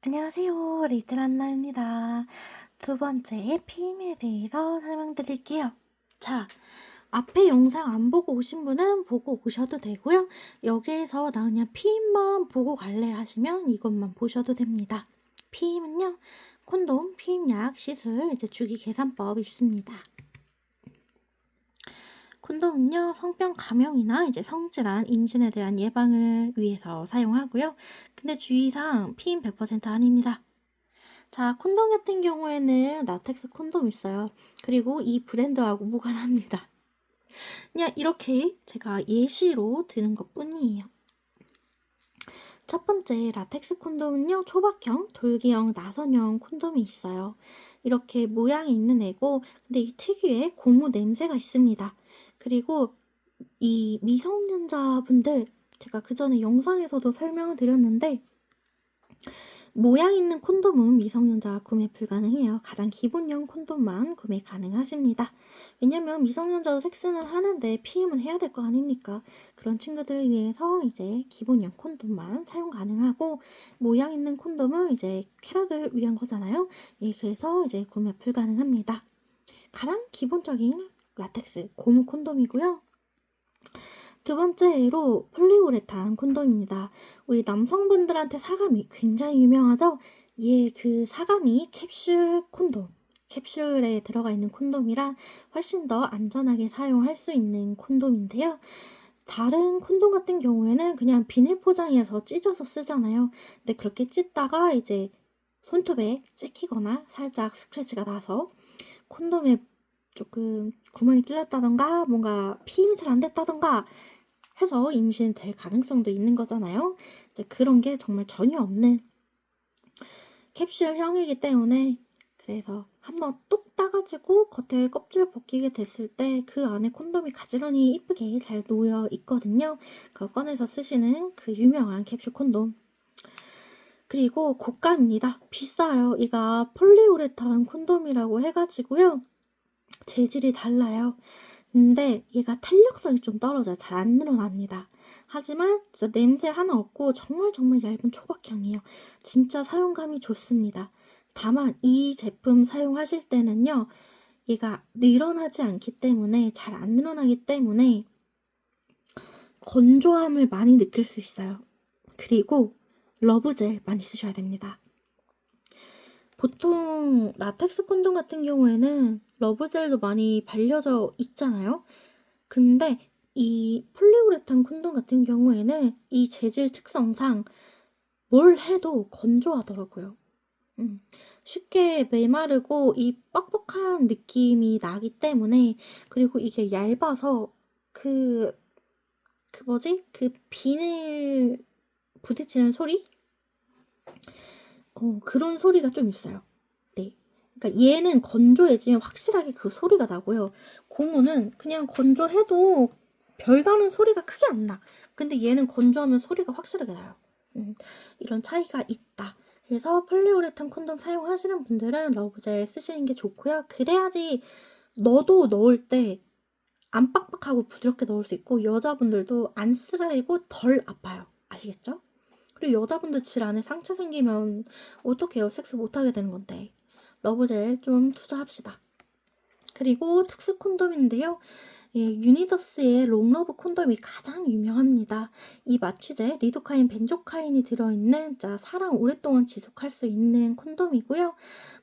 안녕하세요. 리틀 안나입니다. 두 번째 피임에 대해서 설명드릴게요. 자, 앞에 영상 안 보고 오신 분은 보고 오셔도 되고요. 여기에서 나 그냥 피임만 보고 갈래 하시면 이것만 보셔도 됩니다. 피임은요, 콘돔, 피임약, 시술, 주기 계산법 있습니다. 콘돔은요, 성병 감염이나 성질환, 임신에 대한 예방을 위해서 사용하고요. 근데 주의사항, 피임 100% 아닙니다. 자, 콘돔 같은 경우에는 라텍스 콘돔 있어요. 그리고 이 브랜드하고 무관합니다. 그냥 이렇게 제가 예시로 드는 것 뿐이에요. 첫 번째 라텍스 콘돔은요, 초박형, 돌기형, 나선형 콘돔이 있어요. 이렇게 모양이 있는 애고, 근데 이 특유의 고무 냄새가 있습니다. 그리고 이 미성년자분들, 제가 그 전에 영상에서도 설명을 드렸는데, 모양 있는 콘돔은 미성년자 구매 불가능해요. 가장 기본형 콘돔만 구매 가능하십니다. 왜냐면 미성년자도 섹스는 하는데 피임은 해야 될 거 아닙니까? 그런 친구들을 위해서 기본형 콘돔만 사용 가능하고, 모양 있는 콘돔은 쾌락을 위한 거잖아요. 예, 그래서 구매 불가능합니다. 가장 기본적인 라텍스 고무 콘돔이고요. 두 번째로 폴리우레탄 콘돔입니다. 우리 남성분들한테 사감이 굉장히 유명하죠? 예, 그 사감이 캡슐 콘돔. 캡슐에 들어가 있는 콘돔이라 훨씬 더 안전하게 사용할 수 있는 콘돔인데요. 다른 콘돔 같은 경우에는 그냥 비닐 포장이라서 찢어서 쓰잖아요. 근데 그렇게 찢다가 손톱에 찍히거나 살짝 스크래치가 나서 콘돔에 조금 구멍이 뚫렸다던가 뭔가 피임이 잘 안 됐다던가 해서 임신될 가능성도 있는 거잖아요. 그런 게 정말 전혀 없는 캡슐형이기 때문에, 그래서 한번 뚝 따가지고 겉에 껍질 벗기게 됐을 때 그 안에 콘돔이 가지런히 이쁘게 잘 놓여 있거든요. 그거 꺼내서 쓰시는 그 유명한 캡슐 콘돔. 그리고 고가입니다. 비싸요. 이가 폴리우레탄 콘돔이라고 해가지고요. 재질이 달라요. 근데 얘가 탄력성이 좀 떨어져요. 잘 안 늘어납니다. 하지만 진짜 냄새 하나 없고 정말 얇은 초박향이에요. 진짜 사용감이 좋습니다. 다만 이 제품 사용하실 때는요, 얘가 늘어나지 않기 때문에, 잘 안 늘어나기 때문에 건조함을 많이 느낄 수 있어요. 그리고 러브젤 많이 쓰셔야 됩니다. 보통 라텍스 콘돔 같은 경우에는 러브젤도 많이 발려져 있잖아요. 근데 이 폴리우레탄 콘돔 같은 경우에는 이 재질 특성상 뭘 해도 건조하더라고요. 쉽게 메마르고 이 뻑뻑한 느낌이 나기 때문에, 그리고 이게 얇아서 그 뭐지? 그 비늘 부딪히는 소리? 그런 소리가 좀 있어요. 네. 그러니까 얘는 건조해지면 확실하게 그 소리가 나고요. 고무는 그냥 건조해도 별다른 소리가 크게 안 나. 근데 얘는 건조하면 소리가 확실하게 나요. 이런 차이가 있다. 그래서 폴리우레탄 콘돔 사용하시는 분들은 러브젤 쓰시는 게 좋고요. 그래야지 넣어도 넣을 때 안 빡빡하고 부드럽게 넣을 수 있고, 여자분들도 안 쓰라리고 덜 아파요. 아시겠죠? 그리고 여자분들 질 안에 상처 생기면 어떡해요? 섹스 못하게 되는 건데. 러브젤 좀 투자합시다. 그리고 특수 콘돔인데요. 예, 유니더스의 롱러브 콘돔이 가장 유명합니다. 이 마취제 리도카인, 벤조카인이 들어있는 사랑 오랫동안 지속할 수 있는 콘돔이고요.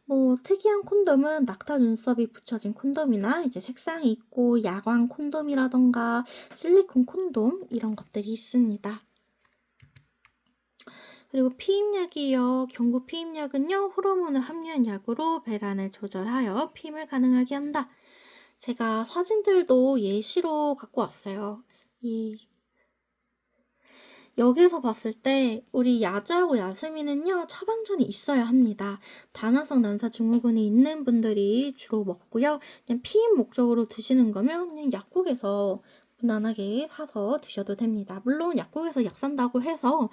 뭐 특이한 콘돔은 낙타 눈썹이 붙여진 콘돔이나 색상이 있고 야광 콘돔이라던가 실리콘 콘돔 이런 것들이 있습니다. 그리고 피임약이요. 경구 피임약은요, 호르몬을 함유한 약으로 배란을 조절하여 피임을 가능하게 한다. 제가 사진들도 예시로 갖고 왔어요. 여기서 봤을 때 우리 야자하고 야스민은요, 처방전이 있어야 합니다. 다나성 난사 증후군이 있는 분들이 주로 먹고요. 그냥 피임 목적으로 드시는 거면 그냥 약국에서 무난하게 사서 드셔도 됩니다. 물론 약국에서 약 산다고 해서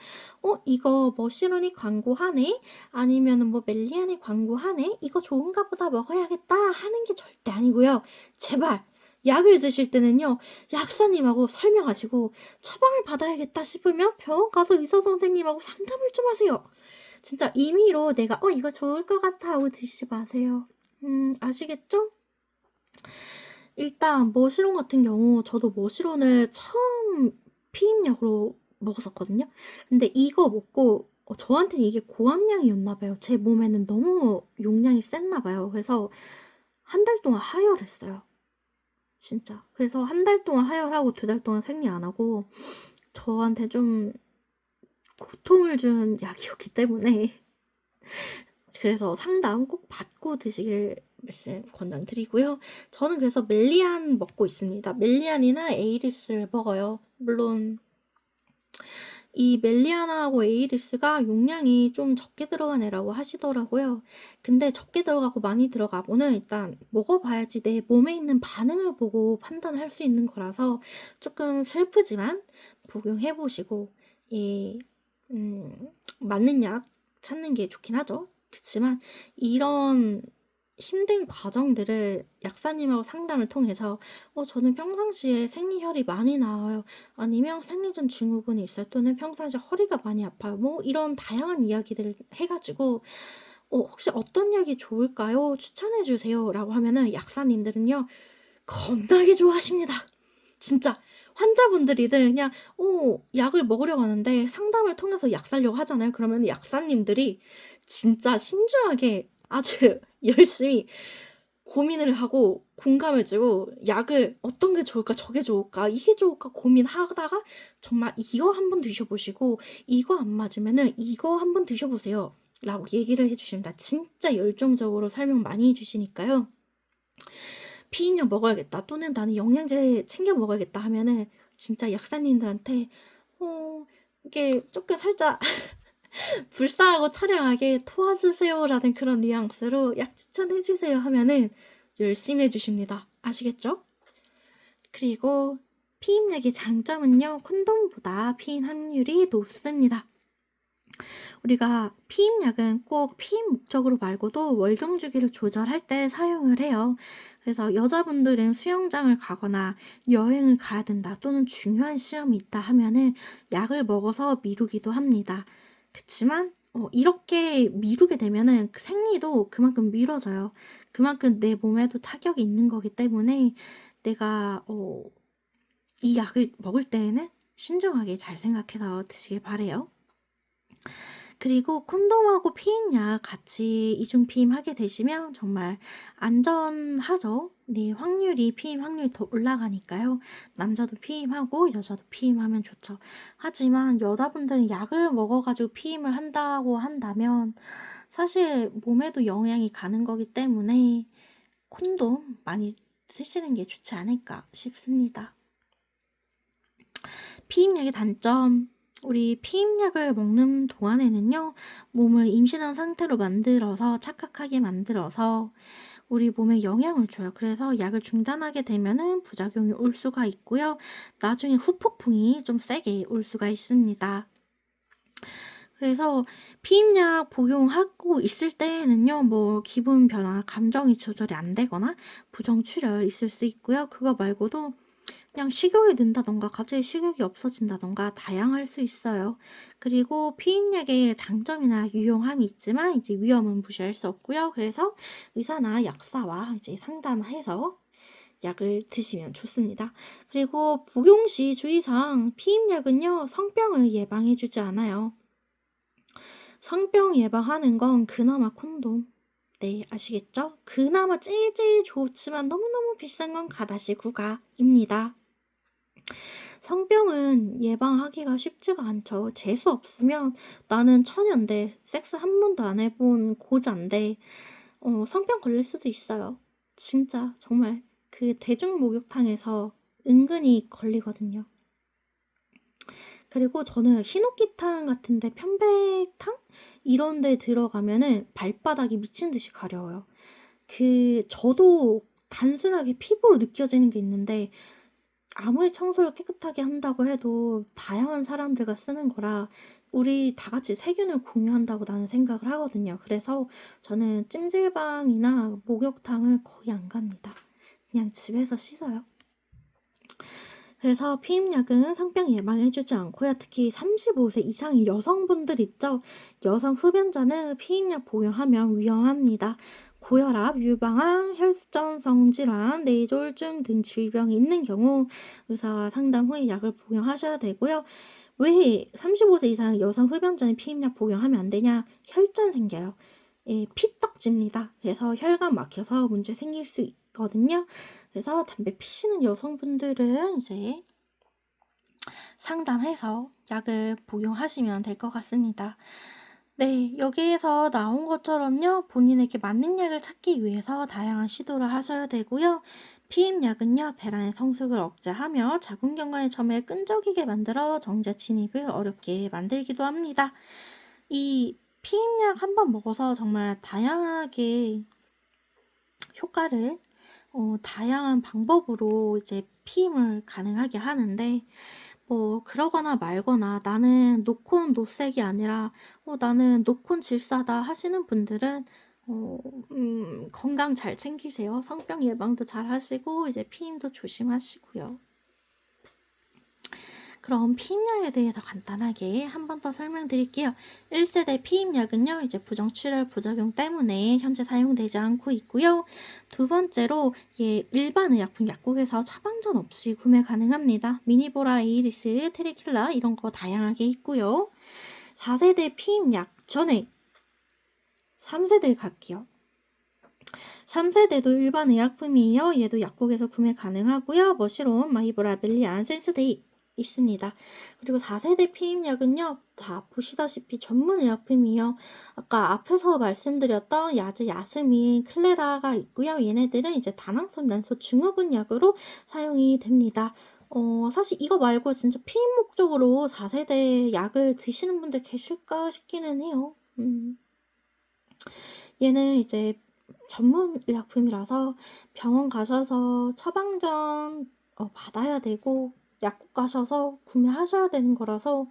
이거 뭐 시루니 광고하네? 아니면은 뭐 멜리안이 광고하네? 이거 좋은가 보다 먹어야겠다 하는 게 절대 아니고요. 제발 약을 드실 때는요, 약사님하고 설명하시고 처방을 받아야겠다 싶으면 병원 가서 의사 선생님하고 상담을 좀 하세요. 진짜 임의로 내가 이거 좋을 것 같아 하고 드시지 마세요. 아시겠죠? 일단 머시론 같은 경우 저도 머시론을 처음 피임약으로 먹었었거든요. 근데 이거 먹고 저한테는 이게 고함량이었나 봐요. 제 몸에는 너무 용량이 셌나 봐요. 그래서 한 달 동안 하혈했어요. 진짜. 그래서 한 달 동안 하혈하고 2달 동안 생리 안 하고 저한테 좀 고통을 준 약이었기 때문에 그래서 상담 꼭 받고 드시길 말씀 권장드리고요. 저는 그래서 멜리안 먹고 있습니다. 멜리안이나 에이리스를 먹어요. 물론 이 멜리안하고 에이리스가 용량이 좀 적게 들어간 애라고 하시더라고요. 근데 적게 들어가고 많이 들어가고는 일단 먹어봐야지 내 몸에 있는 반응을 보고 판단할 수 있는 거라서 조금 슬프지만 복용해보시고 맞는 약 찾는 게 좋긴 하죠. 그치만 이런 힘든 과정들을 약사님하고 상담을 통해서 저는 평상시에 생리혈이 많이 나와요. 아니면 생리전 증후군이 있어요. 또는 평상시에 허리가 많이 아파요. 뭐 이런 다양한 이야기들을 해가지고 혹시 어떤 약이 좋을까요? 추천해 주세요. 라고 하면은 약사님들은요. 겁나게 좋아하십니다. 진짜 환자분들이든 그냥 약을 먹으려고 하는데 상담을 통해서 약 사려고 하잖아요. 그러면 약사님들이 진짜 신중하게 아주 열심히 고민을 하고 공감해 주고 약을 어떤 게 좋을까 저게 좋을까 이게 좋을까 고민하다가 정말 이거 한번 드셔보시고 이거 안 맞으면은 이거 한번 드셔보세요 라고 얘기를 해주십니다. 진짜 열정적으로 설명 많이 해주시니까요. 피임약 먹어야겠다 또는 나는 영양제 챙겨 먹어야겠다 하면은 진짜 약사님들한테 이게 조금 살짝 불쌍하고 처량하게 도와주세요라는 그런 뉘앙스로 약 추천해주세요 하면은 열심히 해주십니다. 아시겠죠? 그리고 피임약의 장점은요. 콘돔보다 피임 함률이 높습니다. 우리가 피임약은 꼭 피임 목적으로 말고도 월경 주기를 조절할 때 사용을 해요. 그래서 여자분들은 수영장을 가거나 여행을 가야 된다 또는 중요한 시험이 있다 하면은 약을 먹어서 미루기도 합니다. 그치만 이렇게 미루게 되면은 그 생리도 그만큼 미뤄져요. 그만큼 내 몸에도 타격이 있는 거기 때문에 내가 이 약을 먹을 때에는 신중하게 잘 생각해서 드시길 바래요. 그리고 콘돔하고 피임약 같이 이중 피임하게 되시면 정말 안전하죠. 네, 피임 확률이 더 올라가니까요. 남자도 피임하고 여자도 피임하면 좋죠. 하지만 여자분들은 약을 먹어가지고 피임을 한다고 한다면 사실 몸에도 영향이 가는 거기 때문에 콘돔 많이 쓰시는 게 좋지 않을까 싶습니다. 피임약의 단점. 우리 피임약을 먹는 동안에는요, 몸을 임신한 상태로 만들어서 착각하게 만들어서 우리 몸에 영향을 줘요. 그래서 약을 중단하게 되면은 부작용이 올 수가 있고요. 나중에 후폭풍이 좀 세게 올 수가 있습니다. 그래서 피임약 복용하고 있을 때에는요, 뭐 기분 변화, 감정이 조절이 안 되거나 부정출혈 있을 수 있고요. 그거 말고도 그냥 식욕이 는다던가 갑자기 식욕이 없어진다던가 다양할 수 있어요. 그리고 피임약의 장점이나 유용함이 있지만 이제 위험은 무시할 수 없고요. 그래서 의사나 약사와 이제 상담해서 약을 드시면 좋습니다. 그리고 복용 시 주의사항 피임약은요 성병을 예방해주지 않아요. 성병 예방하는 건 그나마 콘돔. 네, 아시겠죠? 그나마 제일 좋지만 너무너무 비싼 건 가다시구가입니다. 성병은 예방하기가 쉽지가 않죠. 재수 없으면 나는 처녀인데 섹스 한 번도 안 해본 고자인데 성병 걸릴 수도 있어요. 진짜 정말 그 대중 목욕탕에서 은근히 걸리거든요. 그리고 저는 흰옥기탕 같은데 편백탕? 이런 데 들어가면은 발바닥이 미친 듯이 가려워요. 저도 단순하게 피부로 느껴지는 게 있는데 아무리 청소를 깨끗하게 한다고 해도 다양한 사람들과 쓰는 거라 우리 다 같이 세균을 공유한다고 나는 생각을 하거든요. 그래서 저는 찜질방이나 목욕탕을 거의 안 갑니다. 그냥 집에서 씻어요. 그래서 피임약은 성병 예방해 주지 않고요. 특히 35세 이상의 여성분들 있죠. 여성 흡연자는 피임약 복용하면 위험합니다. 고혈압, 유방암, 혈전성 질환, 뇌졸중 등 질병이 있는 경우 의사와 상담 후에 약을 복용하셔야 되고요. 왜 35세 이상 여성 흡연자는 피임약 복용하면 안 되냐? 혈전 생겨요. 예, 피떡집니다. 그래서 혈관 막혀서 문제 생길 수 있거든요. 그래서 담배 피시는 여성분들은 이제 상담해서 약을 복용하시면 될 것 같습니다. 네, 여기에서 나온 것처럼요, 본인에게 맞는 약을 찾기 위해서 다양한 시도를 하셔야 되고요. 피임약은요, 배란의 성숙을 억제하며 자궁경관의 점을 끈적이게 만들어 정제 진입을 어렵게 만들기도 합니다. 이 피임약 한 번 먹어서 정말 다양하게 효과를 다양한 방법으로 이제 피임을 가능하게 하는데, 뭐 그러거나 말거나 나는 노콘 노색이 아니라 나는 노콘 질사다 하시는 분들은 건강 잘 챙기세요. 성병 예방도 잘 하시고 이제 피임도 조심하시고요. 그럼 피임약에 대해서 간단하게 한 번 더 설명드릴게요. 1세대 피임약은요, 이제 부정출혈 부작용 때문에 현재 사용되지 않고 있고요. 두 번째로 일반 의약품 약국에서 처방전 없이 구매 가능합니다. 미니보라, 에이리스, 트리킬라 이런 거 다양하게 있고요. 4세대 피임약 전에 3세대 갈게요. 3세대도 일반 의약품이에요. 얘도 약국에서 구매 가능하고요. 머시롬, 마이보라, 멜리안, 센스데이 있습니다. 그리고 4세대 피임약은요, 다 보시다시피 전문 의약품이에요. 아까 앞에서 말씀드렸던 야즈, 야스민, 클레라가 있고요. 얘네들은 이제 다낭성 난소 증후군 약으로 사용이 됩니다. 사실 이거 말고 진짜 피임 목적으로 4세대 약을 드시는 분들 계실까 싶기는 해요. 얘는 이제 전문 의약품이라서 병원 가셔서 처방전 받아야 되고 약국 가셔서 구매하셔야 되는 거라서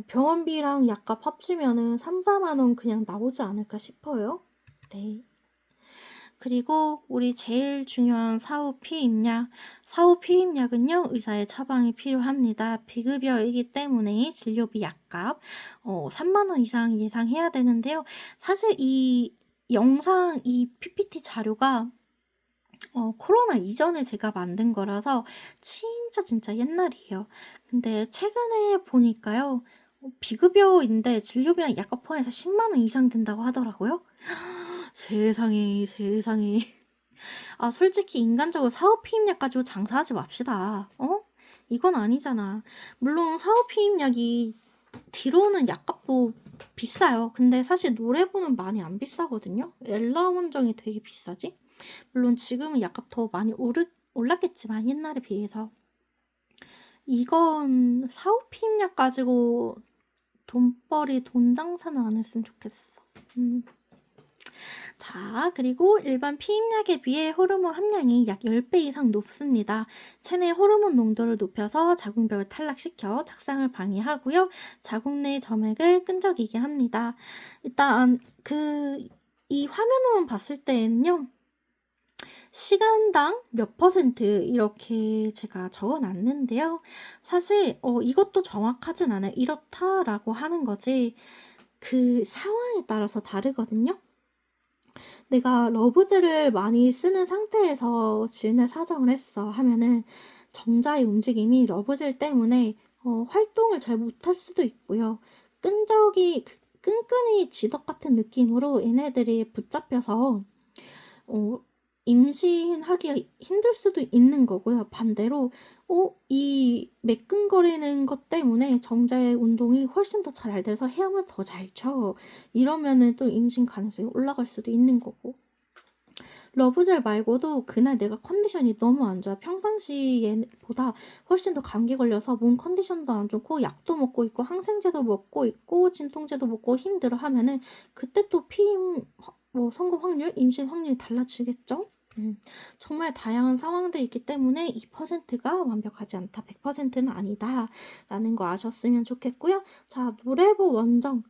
병원비랑 약값 합치면은 3, 4만 원 그냥 나오지 않을까 싶어요. 네. 그리고 우리 제일 중요한 사후 피임약. 사후 피임약은요, 의사의 처방이 필요합니다. 비급여이기 때문에 진료비 약값 3만 원 이상 예상해야 되는데요. 사실 이 영상, 이 PPT 자료가 코로나 이전에 제가 만든 거라서 진짜 옛날이에요. 근데 최근에 보니까요, 비급여인데 진료비랑 약값 포함해서 10만 원 이상 든다고 하더라고요. 세상에. 아, 솔직히 인간적으로 사후 피임약 가지고 장사하지 맙시다. 이건 아니잖아. 물론 사후 피임약이 뒤로는 약값도 비싸요. 근데 사실 노래보는 많이 안 비싸거든요. 엘라원정이 되게 비싸지? 물론 지금은 약값 더 많이 올랐겠지만 옛날에 비해서. 이건 사후 피임약 가지고 돈 장사는 안 했으면 좋겠어. 자, 그리고 일반 피임약에 비해 호르몬 함량이 약 10배 이상 높습니다. 체내 호르몬 농도를 높여서 자궁벽을 탈락시켜 착상을 방해하고요. 자궁 내 점액을 끈적이게 합니다. 일단 이 화면으로만 봤을 때는요, 시간당 몇 퍼센트 이렇게 제가 적어놨는데요. 사실 이것도 정확하진 않아요. 이렇다라고 하는 거지 그 상황에 따라서 다르거든요. 내가 러브젤을 많이 쓰는 상태에서 질내 사정을 했어 하면은 정자의 움직임이 러브젤 때문에 활동을 잘 못할 수도 있고요. 끈끈이 지덕 같은 느낌으로 얘네들이 붙잡혀서 임신하기가 힘들 수도 있는 거고요. 반대로 이 매끈거리는 것 때문에 정자의 운동이 훨씬 더 잘 돼서 헤엄을 더 잘 쳐. 이러면은 또 임신 가능성이 올라갈 수도 있는 거고. 러브젤 말고도 그날 내가 컨디션이 너무 안 좋아. 평상시보다 훨씬 더 감기 걸려서 몸 컨디션도 안 좋고 약도 먹고 있고 항생제도 먹고 있고 진통제도 먹고 힘들어 하면은 그때 또 피임 성공 확률, 임신 확률이 달라지겠죠? 정말 다양한 상황들이 있기 때문에 2%가 완벽하지 않다, 100%는 아니다 라는 거 아셨으면 좋겠고요. 자, 노레보 원정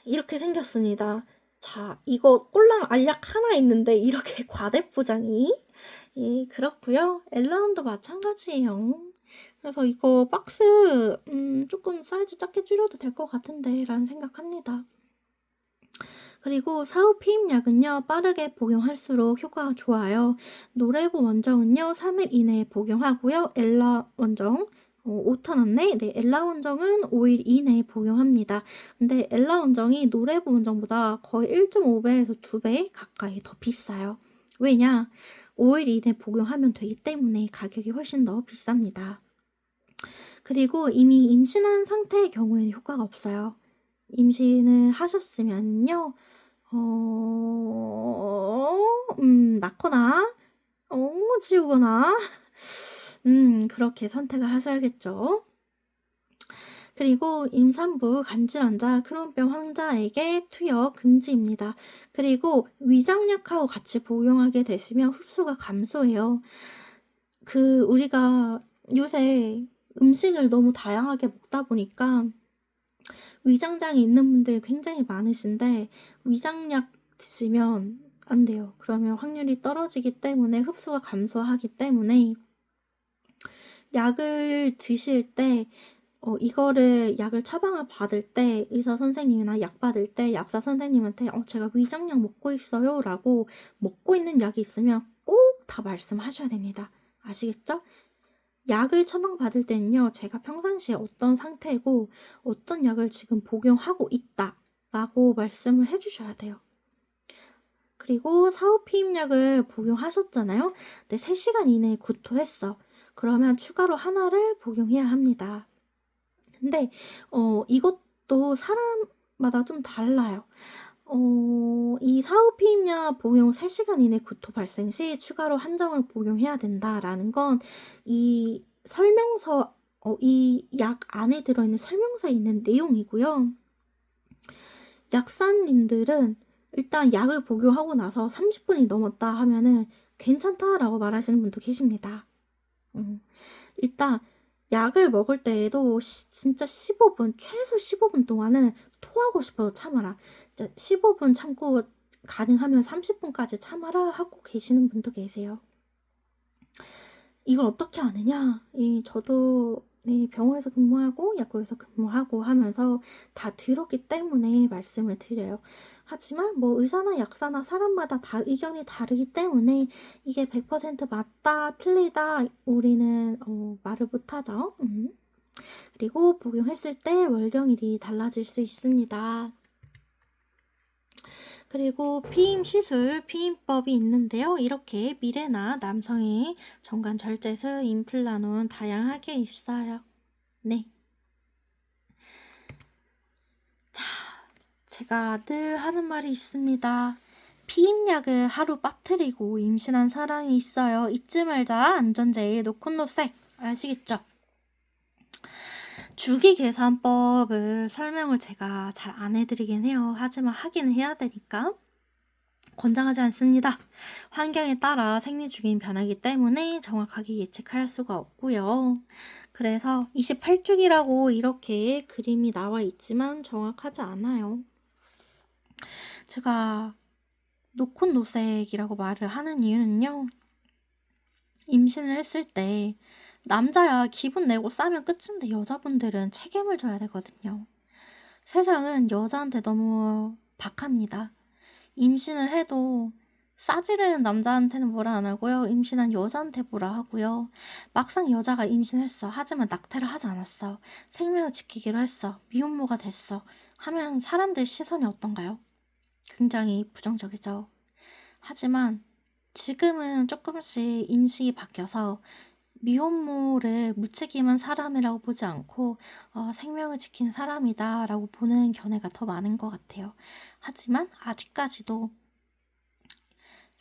이렇게 생겼습니다. 자, 이거 꼴랑 알약 하나 있는데 이렇게 과대포장이. 예, 그렇고요. 엘라운도 마찬가지예요. 그래서 이거 박스 조금 사이즈 작게 줄여도 될 것 같은데 라는 생각합니다. 그리고 사후 피임약은요, 빠르게 복용할수록 효과가 좋아요. 노레보 원정은요, 3일 이내에 복용하고요. 엘라 원정 5턴 안내, 네, 엘라 원정은 5일 이내에 복용합니다. 근데 엘라 원정이 노레보 원정보다 거의 1.5배에서 2배 가까이 더 비싸요. 왜냐? 5일 이내 복용하면 되기 때문에 가격이 훨씬 더 비쌉니다. 그리고 이미 임신한 상태의 경우에는 효과가 없어요. 임신을 하셨으면요, 낳거나, 지우거나, 그렇게 선택을 하셔야겠죠. 그리고 임산부, 간질 환자, 크론병 환자에게 투여 금지입니다. 그리고 위장약하고 같이 복용하게 되시면 흡수가 감소해요. 우리가 요새 음식을 너무 다양하게 먹다 보니까 위장장애 있는 분들이 굉장히 많으신데 위장약 드시면 안 돼요. 그러면 확률이 떨어지기 때문에 흡수가 감소하기 때문에 약을 드실 때 이거를 약을 처방을 받을 때 의사 선생님이나 약 받을 때 약사 선생님한테 제가 위장약 먹고 있어요 라고 먹고 있는 약이 있으면 꼭 다 말씀하셔야 됩니다. 아시겠죠? 약을 처방받을 때는요, 제가 평상시에 어떤 상태고 어떤 약을 지금 복용하고 있다 라고 말씀을 해주셔야 돼요. 그리고 사후 피임약을 복용하셨잖아요. 근데 3시간 이내에 구토했어. 그러면 추가로 하나를 복용해야 합니다. 근데 이것도 사람마다 좀 달라요. 이 사후 피임약 복용 3시간 이내 구토 발생 시 추가로 한 정을 복용해야 된다라는 건 이 설명서, 이 약 안에 들어있는 설명서에 있는 내용이고요. 약사님들은 일단 약을 복용하고 나서 30분이 넘었다 하면은 괜찮다라고 말하시는 분도 계십니다. 일단 약을 먹을 때에도 진짜 15분, 최소 15분 동안은 토하고 싶어도 참아라. 진짜 15분 참고 가능하면 30분까지 참아라 하고 계시는 분도 계세요. 이걸 어떻게 아느냐? 저도 병원에서 근무하고 약국에서 근무하고 하면서 다 들었기 때문에 말씀을 드려요. 하지만 뭐 의사나 약사나 사람마다 다 의견이 다르기 때문에 이게 100% 맞다, 틀리다 우리는 말을 못하죠. 그리고 복용했을 때 월경일이 달라질 수 있습니다. 그리고 피임 시술, 피임법이 있는데요. 이렇게 미레나 남성의 정관 절제술, 임플란은 다양하게 있어요. 네. 자, 제가 늘 하는 말이 있습니다. 피임약을 하루 빠뜨리고 임신한 사람이 있어요. 잊지 말자. 안전제일 노콘노색. 아시겠죠? 주기계산법을 설명을 제가 잘 안 해드리긴 해요. 하지만 하기는 해야 되니까. 권장하지 않습니다. 환경에 따라 생리주기는 변하기 때문에 정확하게 예측할 수가 없고요. 그래서 28주기라고 이렇게 그림이 나와 있지만 정확하지 않아요. 제가 노콘노색이라고 말을 하는 이유는요. 임신을 했을 때 남자야 기분 내고 싸면 끝인데 여자분들은 책임을 져야 되거든요. 세상은 여자한테 너무 박합니다. 임신을 해도 싸지르는 남자한테는 뭐라 안 하고요. 임신한 여자한테 뭐라 하고요. 막상 여자가 임신했어. 하지만 낙태를 하지 않았어. 생명을 지키기로 했어. 미혼모가 됐어. 하면 사람들 시선이 어떤가요? 굉장히 부정적이죠. 하지만 지금은 조금씩 인식이 바뀌어서 미혼모를 무책임한 사람이라고 보지 않고 생명을 지킨 사람이다 라고 보는 견해가 더 많은 것 같아요. 하지만 아직까지도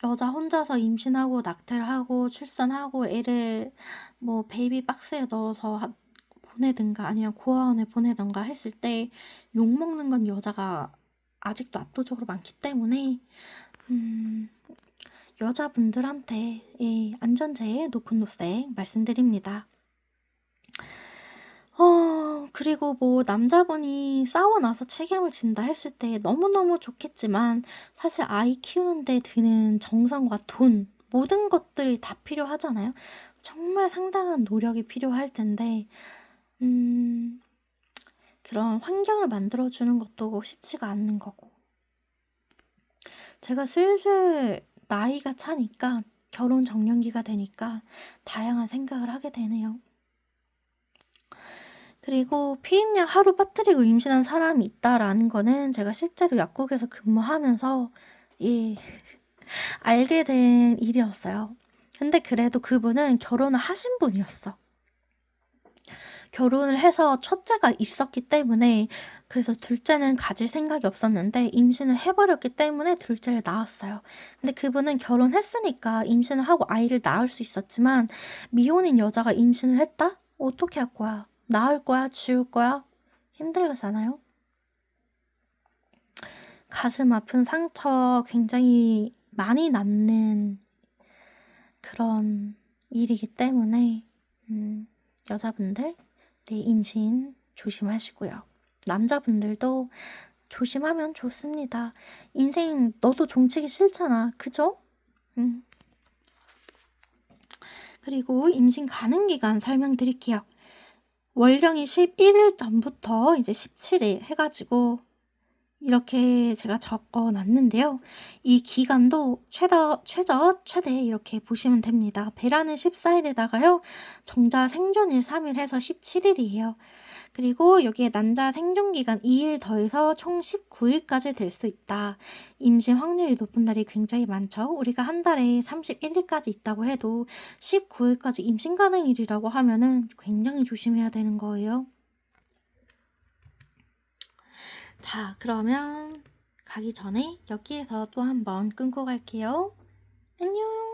여자 혼자서 임신하고 낙태를 하고 출산하고 애를 뭐 베이비 박스에 넣어서 보내든가 아니면 고아원에 보내든가 했을 때 욕먹는 건 여자가 아직도 압도적으로 많기 때문에 여자분들한테 안전제일 노콘노색 말씀드립니다. 그리고 뭐 남자분이 싸워 나서 책임을 진다 했을 때 너무너무 좋겠지만 사실 아이 키우는 데 드는 정성과 돈 모든 것들이 다 필요하잖아요. 정말 상당한 노력이 필요할 텐데 음 그런 환경을 만들어 주는 것도 쉽지가 않는 거고. 제가 슬슬 나이가 차니까 결혼 정년기가 되니까 다양한 생각을 하게 되네요. 그리고 피임약 하루 빠뜨리고 임신한 사람이 있다라는 거는 제가 실제로 약국에서 근무하면서 예 알게 된 일이었어요. 근데 그래도 그분은 결혼을 하신 분이었어. 결혼을 해서 첫째가 있었기 때문에 그래서 둘째는 가질 생각이 없었는데 임신을 해 버렸기 때문에 둘째를 낳았어요. 근데 그분은 결혼했으니까 임신을 하고 아이를 낳을 수 있었지만 미혼인 여자가 임신을 했다? 어떻게 할 거야? 낳을 거야? 지울 거야? 힘들잖아요. 가슴 아픈 상처 굉장히 많이 남는 그런 일이기 때문에 여자분들 네, 임신 조심하시고요. 남자분들도 조심하면 좋습니다. 인생 너도 종치기 싫잖아. 그죠? 음. 그리고 임신 가능 기간 설명드릴게요. 월경이 11일 전부터 이제 17일 해가지고 이렇게 제가 적어 놨는데요. 이 기간도 최대 이렇게 보시면 됩니다. 배란은 14일에다가요. 정자 생존일 3일 해서 17일이에요. 그리고 여기에 난자 생존기간 2일 더해서 총 19일까지 될 수 있다. 임신 확률이 높은 날이 굉장히 많죠. 우리가 한 달에 31일까지 있다고 해도 19일까지 임신 가능일이라고 하면은 굉장히 조심해야 되는 거예요. 자, 그러면 가기 전에 여기에서 또 한번 끊고 갈게요. 안녕!